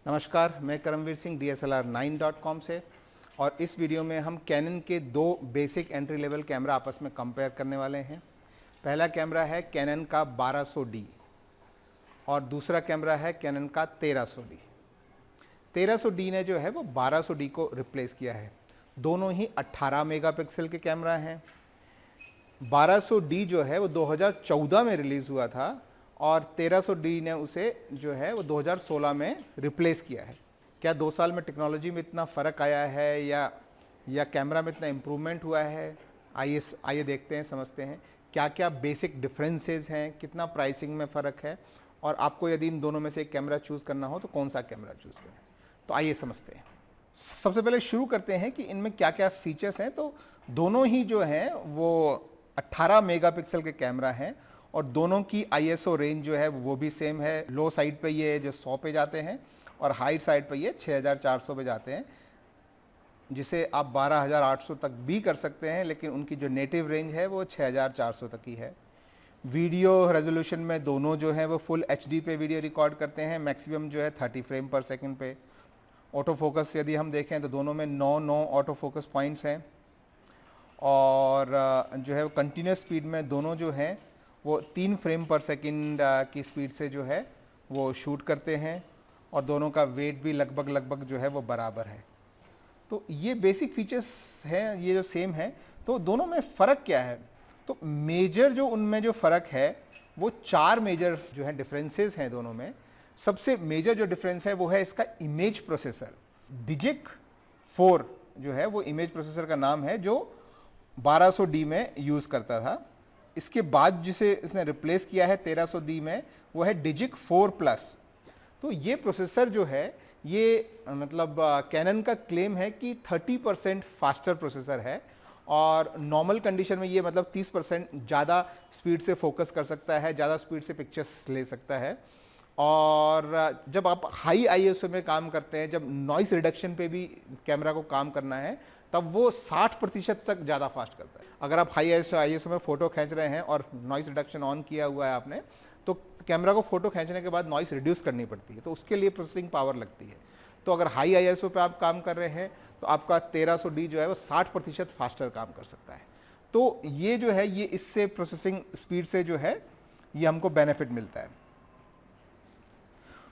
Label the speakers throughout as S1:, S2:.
S1: नमस्कार, मैं करमवीर सिंह DSLR9.com से। और इस वीडियो में हम कैनन के दो बेसिक एंट्री लेवल कैमरा आपस में कंपेयर करने वाले हैं। पहला कैमरा है कैनन का 1200D और दूसरा कैमरा है कैनन का 1300D। 1300D ने जो है वो 1200D को रिप्लेस किया है। दोनों ही 18 मेगापिक्सल के कैमरा हैं। 1200D जो है वो 2014 में रिलीज़ हुआ था और 1300D ने उसे जो है वो 2016 में रिप्लेस किया है। क्या 2 साल में टेक्नोलॉजी में इतना फ़र्क आया है या कैमरा में इतना इम्प्रूवमेंट हुआ है? आइए देखते हैं, समझते हैं क्या क्या बेसिक डिफरेंसेस हैं, कितना प्राइसिंग में फ़र्क है और आपको यदि इन दोनों में से एक कैमरा चूज़ करना हो तो कौन सा कैमरा चूज़ करें। तो आइए समझते हैं। सबसे पहले शुरू करते हैं कि इनमें क्या क्या फीचर्स हैं। तो दोनों ही जो हैं वो 18 मेगापिक्सल के कैमरा हैं और दोनों की ISO रेंज जो है वो भी सेम है। लो साइड पे ये जो 100 पे जाते हैं और हाई साइड पे ये 6400 पे जाते हैं, जिसे आप 12800 तक भी कर सकते हैं, लेकिन उनकी जो नेटिव रेंज है वो 6400 तक ही है। वीडियो रेजोल्यूशन में दोनों जो है वो फुल HD पे वीडियो रिकॉर्ड करते हैं, मैक्सिमम जो है 30 फ्रेम पर सेकंड पे। ऑटो फोकस यदि हम देखें तो दोनों में 9 ऑटो फोकस पॉइंट्स हैं और जो है वो कंटिन्यूस स्पीड में दोनों जो हैं वो 3 फ्रेम पर सेकंड की स्पीड से जो है वो शूट करते हैं और दोनों का वेट भी लगभग जो है वो बराबर है। तो ये बेसिक फीचर्स हैं, ये जो सेम है। तो दोनों में फ़र्क क्या है? तो मेजर जो उनमें जो फ़र्क है वो 4 मेजर जो है डिफरेंसेस हैं दोनों में। सबसे मेजर जो डिफरेंस है वो है इसका इमेज प्रोसेसर। डिजिक 4 जो है वो इमेज प्रोसेसर का नाम है जो 1200D में यूज़ करता था। इसके बाद जिसे इसने रिप्लेस किया है 1300D में वो है डिजिक 4 प्लस। तो ये प्रोसेसर जो है ये मतलब कैनन का क्लेम है कि 30% फास्टर प्रोसेसर है और नॉर्मल कंडीशन में ये मतलब 30% ज़्यादा स्पीड से फोकस कर सकता है, ज़्यादा स्पीड से पिक्चर्स ले सकता है। और जब आप हाई ISO में काम करते हैं, जब नॉइस रिडक्शन पे भी कैमरा को काम करना है, तब वो 60% तक ज़्यादा फास्ट करता है। अगर आप हाई ISO में फ़ोटो खींच रहे हैं और नॉइस रिडक्शन ऑन किया हुआ है आपने, तो कैमरा को फ़ोटो खींचने के बाद नॉइस रिड्यूस करनी पड़ती है, तो उसके लिए प्रोसेसिंग पावर लगती है। तो अगर हाई ISO पे आप काम कर रहे हैं तो आपका 1300D जो है वो 60% फास्टर काम कर सकता है। तो ये जो है ये इससे प्रोसेसिंग स्पीड से जो है ये हमको बेनिफिट मिलता है।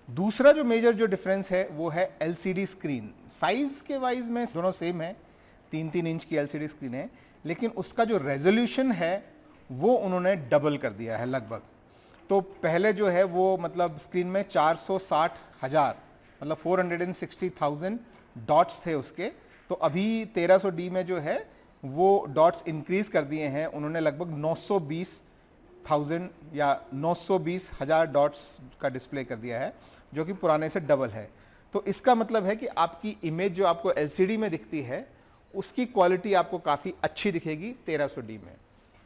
S1: दूसरा जो मेजर जो डिफरेंस है वो है LCD स्क्रीन। साइज के वाइज में दोनों सेम है, 3-3 इंच की LCD स्क्रीन है, लेकिन उसका जो रेजोल्यूशन है वो उन्होंने डबल कर दिया है लगभग। तो पहले जो है वो मतलब स्क्रीन में 460,000 मतलब 460,000 डॉट्स थे उसके, तो अभी 1300D में जो है वो डॉट्स इंक्रीज कर दिए हैं उन्होंने, लगभग 920,000 या 920,000 डॉट्स का डिस्प्ले कर दिया है, जो कि पुराने से डबल है। तो इसका मतलब है कि आपकी इमेज जो आपको LCD में दिखती है उसकी क्वालिटी आपको काफ़ी अच्छी दिखेगी 1300D में।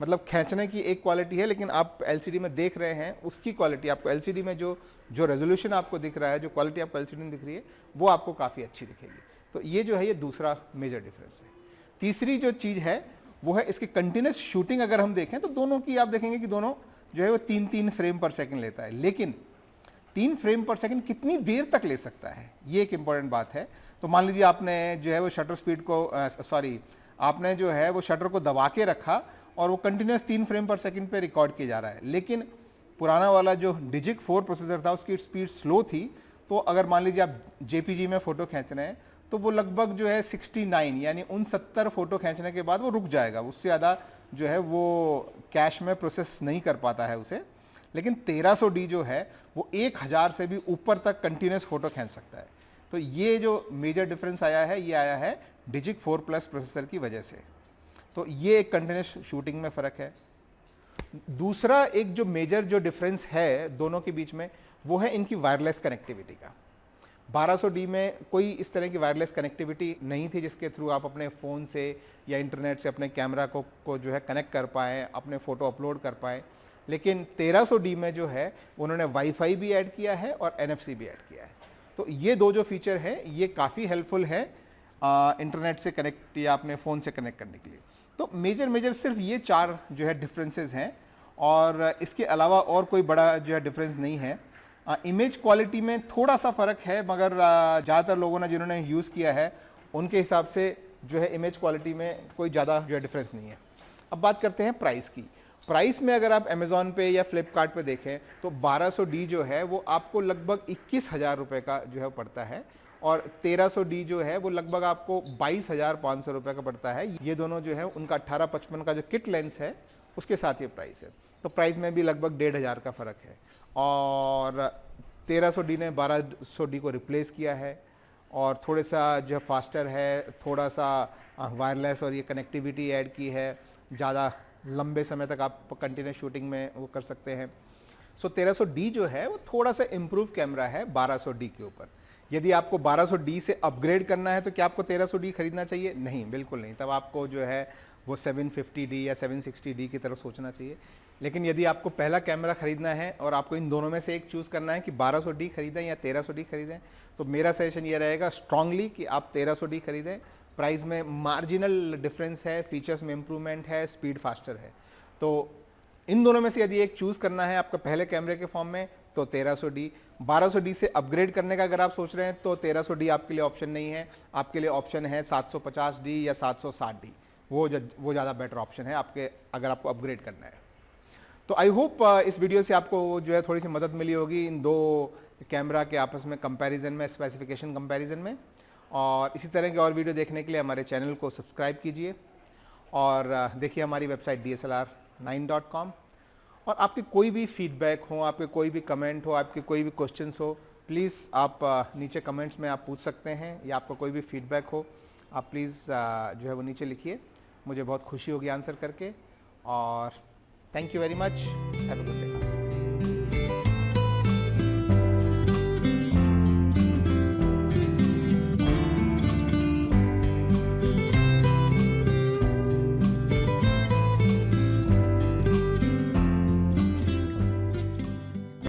S1: मतलब खींचने की एक क्वालिटी है, लेकिन आप LCD में देख रहे हैं उसकी क्वालिटी आपको LCD में जो रेजोल्यूशन आपको दिख रहा है, जो क्वालिटी आपको LCD में दिख रही है, वो आपको काफ़ी अच्छी दिखेगी। तो ये जो है ये दूसरा मेजर डिफरेंस है। तीसरी जो चीज़ है वो है इसकी कंटिन्यूस शूटिंग। अगर हम देखें तो दोनों की आप देखेंगे कि दोनों जो है वो 3-3 फ्रेम पर सेकंड लेता है, लेकिन 3 फ्रेम पर सेकंड कितनी देर तक ले सकता है, ये एक इंपॉर्टेंट बात है। तो मान लीजिए आपने जो है वो शटर स्पीड को आपने जो है वो शटर को दबा के रखा और वो कंटिन्यूस 3 फ्रेम पर सेकंड पे रिकॉर्ड किया जा रहा है, लेकिन पुराना वाला जो डिजिक 4 प्रोसेसर था उसकी स्पीड स्लो थी। तो अगर मान लीजिए आप JPG में फ़ोटो खींच रहे हैं तो वो लगभग जो है 69 यानी 69 फ़ोटो खींचने के बाद वो रुक जाएगा, उससे ज़्यादा जो है वो कैश में प्रोसेस नहीं कर पाता है उसे। लेकिन 1300D जो है वो 1000 से भी ऊपर तक कंटिन्यूस फ़ोटो खींच सकता है। तो ये जो मेजर डिफरेंस आया है ये आया है डिजिक 4 प्लस प्रोसेसर की वजह से। तो ये एक कंटिन्यूस शूटिंग में फ़र्क है। दूसरा एक जो मेजर जो डिफरेंस है दोनों के बीच में वो है इनकी वायरलेस कनेक्टिविटी का। 1200D में कोई इस तरह की वायरलेस कनेक्टिविटी नहीं थी जिसके थ्रू आप अपने फ़ोन से या इंटरनेट से अपने कैमरा को जो है कनेक्ट कर पाएँ, अपने फ़ोटो अपलोड कर पाएँ। लेकिन 1300D में जो है उन्होंने वाईफाई भी ऐड किया है और NFC भी ऐड किया है। तो ये दो जो फीचर है ये काफ़ी हेल्पफुल है इंटरनेट से कनेक्ट या अपने फ़ोन से कनेक्ट करने के लिए। तो मेजर सिर्फ ये 4 जो है डिफरेंसेस हैं और इसके अलावा और कोई बड़ा जो है डिफरेंस नहीं है। इमेज क्वालिटी में थोड़ा सा फ़र्क है, मगर ज़्यादातर लोगों ने जिन्होंने यूज़ किया है उनके हिसाब से जो है इमेज क्वालिटी में कोई ज़्यादा जो है डिफरेंस नहीं है। अब बात करते हैं प्राइस की। प्राइस में अगर आप अमेज़ॉन पे या फ्लिपकार्ट पे देखें तो 1200D जो है वो आपको लगभग 21,000 रुपये का जो है पड़ता है, और 1300D जो है वो लगभग आपको 22,500 रुपये का पड़ता है। ये दोनों जो है उनका 18-55 का जो किट लेंस है उसके साथ ये प्राइस है, तो प्राइस में भी लगभग 1,500 का फ़र्क है। और 1300D ने 1200D को रिप्लेस किया है, और थोड़ा सा जो फास्टर है, थोड़ा सा वायरलेस और ये कनेक्टिविटी ऐड की है, ज़्यादा लंबे समय तक आप कंटिन्यूस शूटिंग में वो कर सकते हैं। सो 1300D जो है वो थोड़ा सा इम्प्रूव कैमरा है 1200D के ऊपर। यदि आपको 1200D से अपग्रेड करना है तो क्या आपको 1300D खरीदना चाहिए? नहीं, बिल्कुल नहीं। तब आपको जो है वो 750D या 760D की तरफ सोचना चाहिए। लेकिन यदि आपको पहला कैमरा खरीदना है और आपको इन दोनों में से एक चूज़ करना है कि 1200D खरीदें या 1300D खरीदें, तो मेरा सजेशन ये रहेगा स्ट्रांगली कि आप 1300D खरीदें। प्राइस में मार्जिनल डिफरेंस है, फीचर्स में इम्प्रूवमेंट है, स्पीड फास्टर है। तो इन दोनों में से यदि एक चूज़ करना है आपका पहले कैमरे के फॉर्म में तो 1300D। 1200D से अपग्रेड करने का अगर आप सोच रहे हैं तो 1300D आपके लिए ऑप्शन नहीं है। आपके लिए ऑप्शन है 750D या 760D। वो ज़्यादा बेटर ऑप्शन है आपके, अगर आपको अपग्रेड करना है। तो आई होप इस वीडियो से आपको जो है थोड़ी सी मदद मिली होगी इन दो कैमरा के आपस में कंपैरिजन में, स्पेसिफिकेशन कंपैरिजन में। और इसी तरह के और वीडियो देखने के लिए हमारे चैनल को सब्सक्राइब कीजिए और देखिए हमारी वेबसाइट DSLR9.com। और आपके कोई भी फीडबैक हो, आपके कोई भी कमेंट हो, आपके कोई भी क्वेश्चंस हो, प्लीज़ आप नीचे कमेंट्स में आप पूछ सकते हैं, या आपका कोई भी फीडबैक हो आप प्लीज़ जो है वो नीचे लिखिए। मुझे बहुत खुशी होगी आंसर करके। और thank you very much, have a good day.